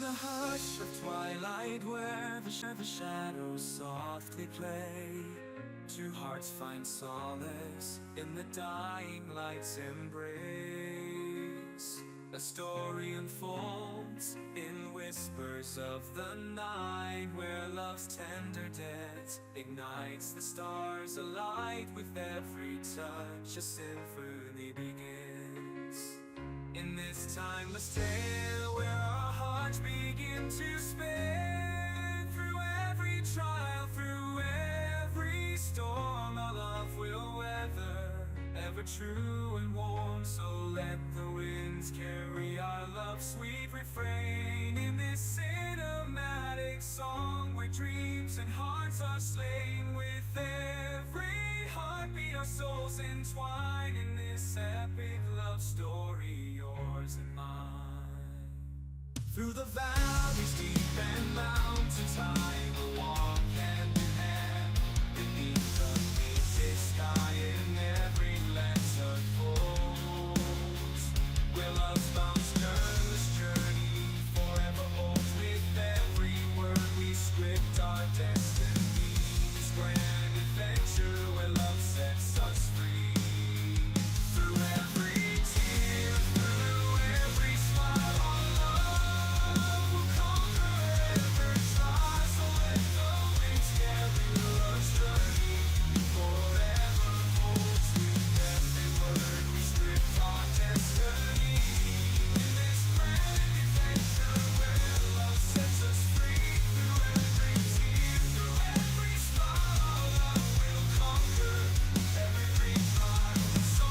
the hush of twilight, where the shadows softly play, two hearts find solace in the dying light's embrace. A story unfolds in whispers of the night, where love's tender dance ignites the stars alight. With every touch a symphony begins. In this timeless tale, where our hearts begin to spin, through every trial, through every storm, our love will weather, ever true and warm. So let the winds carry our love's sweet refrain, in this cinematic song where dreams and hearts are slain. With every heartbeat our souls entwine, in this epic love story, yours and mine. Through the valleys deep and mountains high, we'll walk hand in hand, beneath the painted sky, in every lens unfolds, where love's bounds turn this journey forever holds. With every word we script our destinies, grand adventure where love sets us free. Through every tear, through every smile, our love will conquer every trial. So let the winds carry our journey forever holds. With every word we script our destiny, in this grand adventure where love sets us free. Through every tear, through every smile, our love will conquer every trial. So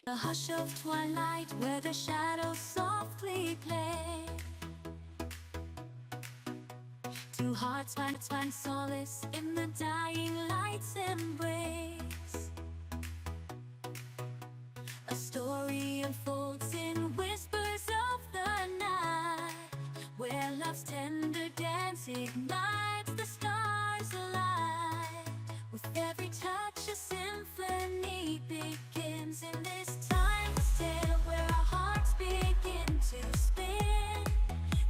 The hush of twilight, where the shadows softly play, two hearts find solace in the dying light's embrace. A story unfolds in whispers of the night, where love's tender dance ignites the stars alight. With every touch a symphony begins, in this timeless tale where our hearts begin to spin.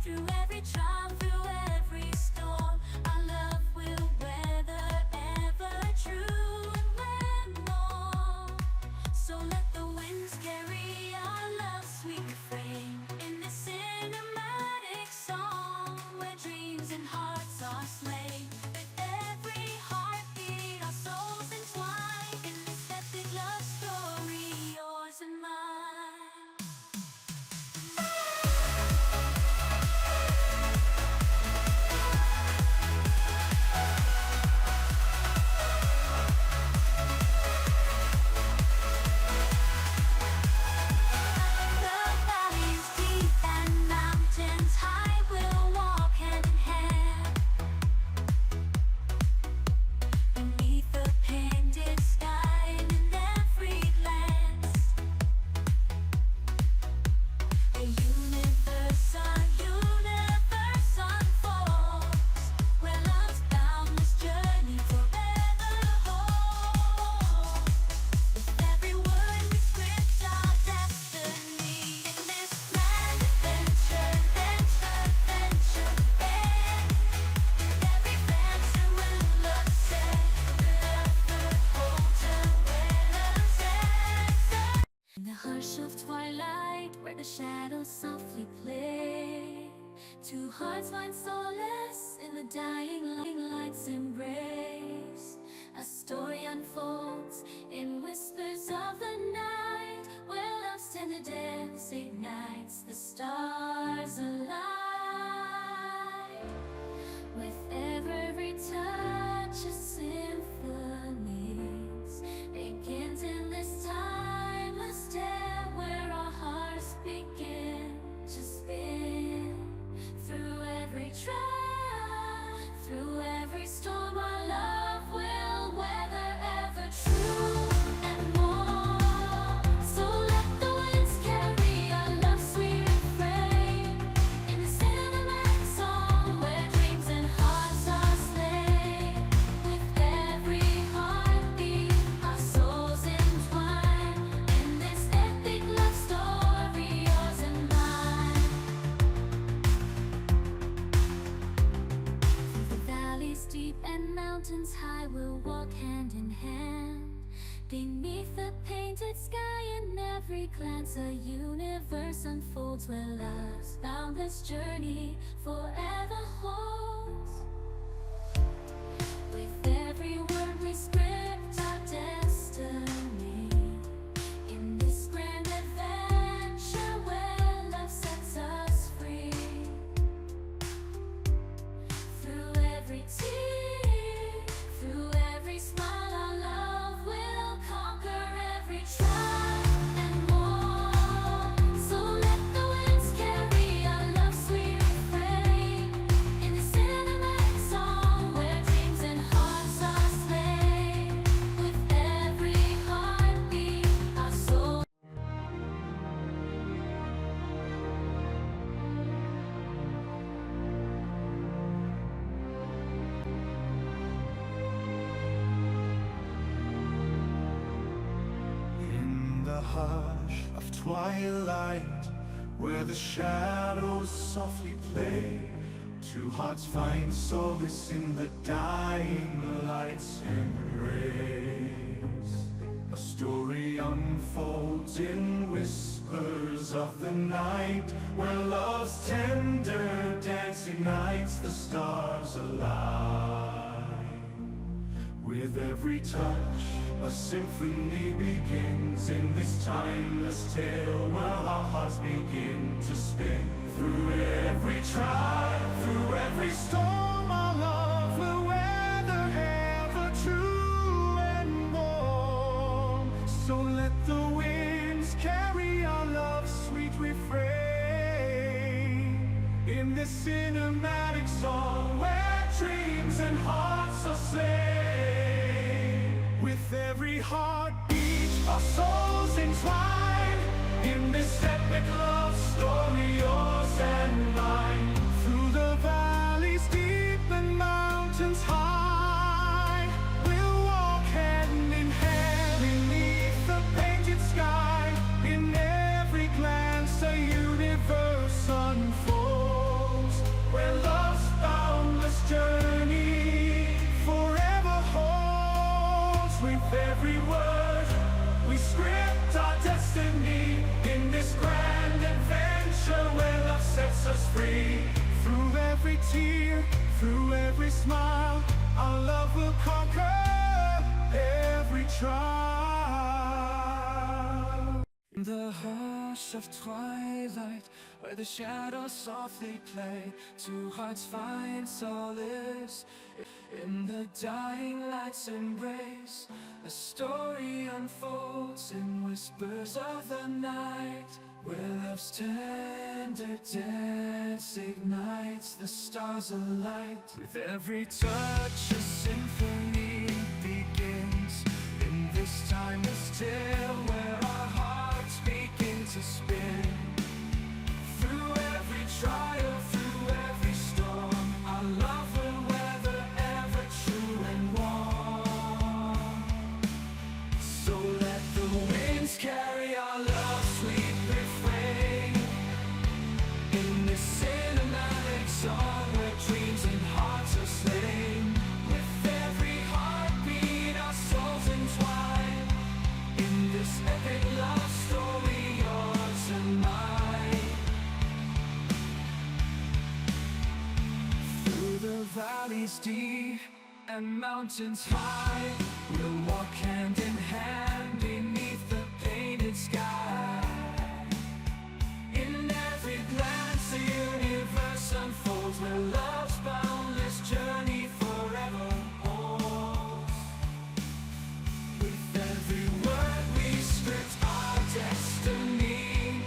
Through every trial, through every storm, our love will weather, ever true and when warm. So let the winds carry our love's sweet refrain, in this cinematic song where dreams and hearts are slain. With every heartbeat our souls entwine, in this epic love story, yours and mine. The valleys deep and mountains high, we'll walk hand in hand, beneath the painted sky, and in every glance, a universe unfolds, where love's boundless journey forever holds. With every word we script our destiny, in this grand adventure, and every venture will love set, forever holds and where love sets us. In the hush of twilight, where the shadows softly play, two hearts find solace in the dying light's embrace. A story unfolds in whispers of the night, where love's tender dance ignites the stars alight. With every touch a symphony begins, in this timeless tale where our hearts begin to spin. Through every trial, through every storm, our love will weather, ever true and warm. So let the winds carry our love's sweet refrain, in the cinematic song where dreams and hearts are slain. dance, a universe unfolds where love's boundless journey forever holds. With every word we script our destiny in this grand adventure where love sets us free. Through every tear, through every smile, our love will conquer every trial and more. So let the winds carry our love sweet refrain in this cinematic song where dreams and hearts are slain. With every heartbeat, our soul. In the hush of twilight, where the shadows softly play, two hearts find solace in the dying light's embrace. A story unfolds in whispers of the night, where love's tender dance ignites the stars alive. With every touch, a symphony begins in this timeless tale where our hearts begin to spin. Through every trial, through every storm, our love will weather ever true and warm. So let the winds carry our love's sweet refrain in this cinematic song where dreams and hearts are slain. With every heartbeat, our souls entwine in this epic love story, yours and mine. Through the valleys deep and mountains high, we'll walk hand in hand beneath the painted sky. In every glance, a universe unfolds where love's boundless journey forever holds. With every word, we script our destiny in this grand adventure where love sets us free. Through every tear, through every smile, our love will conquer every trial. In the hush of twilight, where the shadows softly play, two hearts find solace in the dying light's embrace. A story unfolds in whispers of the night, where love's tender dance ignites the stars alight. With every touch, a symphony begins in this timeless tale where our hearts begin to spin. Through every trial, through every storm, our love will weather ever true and warm. So let the winds carry our love sweet refrain in this cinematic song where dreams and hearts are slain. With every heartbeat, our souls entwine in this epic love story, yours and mine. Through the valleys deep and mountains high, we'll walk hand in hand beneath the painted sky. In every glance, a universe unfolds where love's boundless journey forever holds. With every word, we script our destiny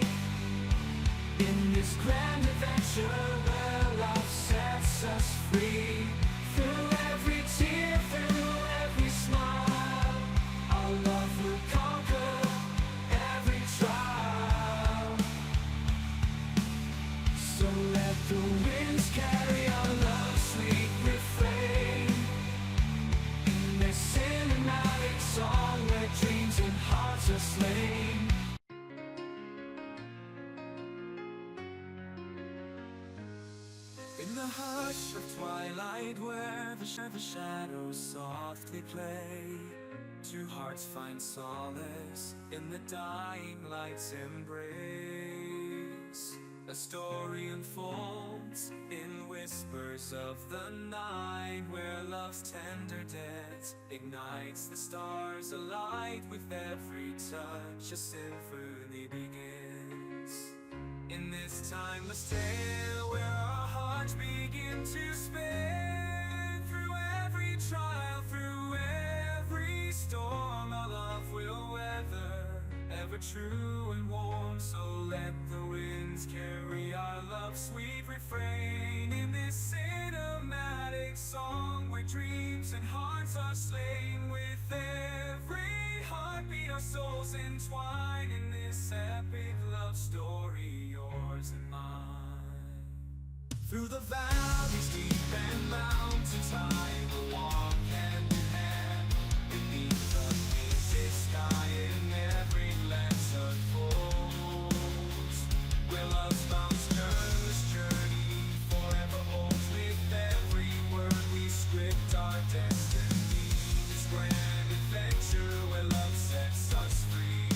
in this grand adventure where love sets us free. Through every tear, through every smile, our love will conquer every trial. So let the winds carry our love sweet refrain in this cinematic song where dreams and hearts are slain. In the hush of twilight where the shadows softly play, Two hearts find solace in the dying light's embrace. A story unfolds in whispers of the night, where love's tender dance ignites the stars alight. With every touch a symphony begins. In this timeless tale where our hearts begin to spin, through every trial, through every storm, our love will weather, ever true and warm. So let the winds carry our love's sweet refrain, in this cinematic song where dreams and hearts are slain. With every heartbeat our souls entwine, in this epic love story, yours and mine. Through the valleys deep and mountains high, we'll walk hand in hand, beneath the painted sky, in every lens unfolds, where love's boundless journey forever holds. With every word we script our destiny, this grand adventure where love sets us free.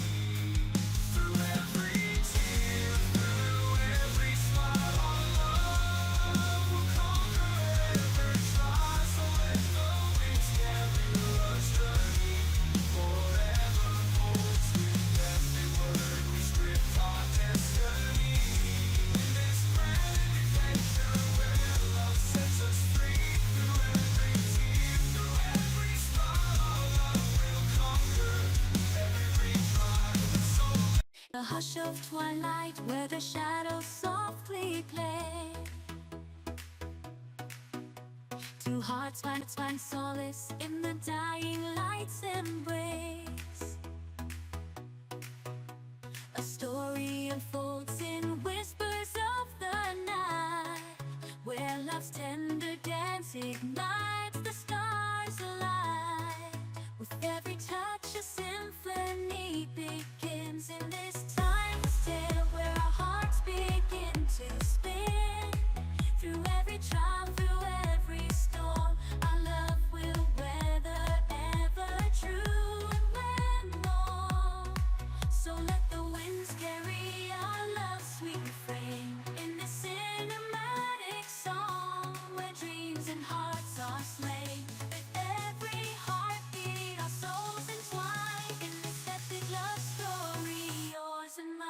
Through every tear, through every smile, our love will conquer every trial. So let the winds carry us journey forever holds. With every word we script our destiny, in this grand adventure where love sets us free. Through every tear, through every smile, our love will conquer every trial. So The hush of twilight where the shadows softly play, two hearts find solace in the dying light's embrace. A story unfolds in whispers of the night, where love's tender dance ignites the stars alight. With every touch a symphony begins, in this timeless tale where our hearts begin to spin. Through every trial, through every storm, our love will weather, ever true and when warm. So let the winds carry our love's sweet refrain, in this cinematic song where dreams and hearts are slain. With every heartbeat our souls entwine, in this epic love story, yours and mine.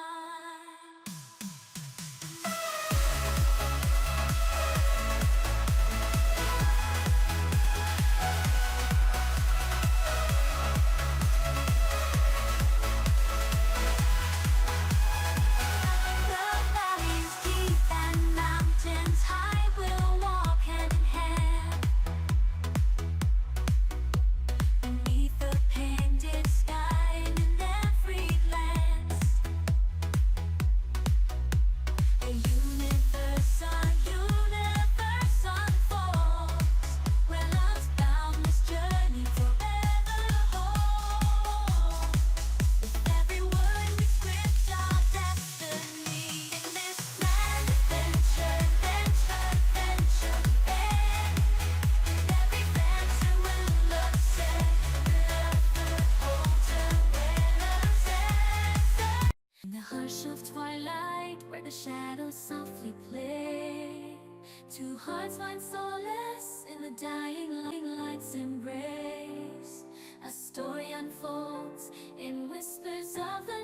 The valleys deep and mountains high, we'll walk hand in hand, beneath the painted sky, and in every glance a universe unfolds, where love's boundless journey forever holds. With every word we script our destiny, in this grand adventure, in every venture where love set, love holds where love sets us. In the hush of twilight, where the shadows softly play, two hearts find solace in the dying light's embrace. A story unfolds in whispers of the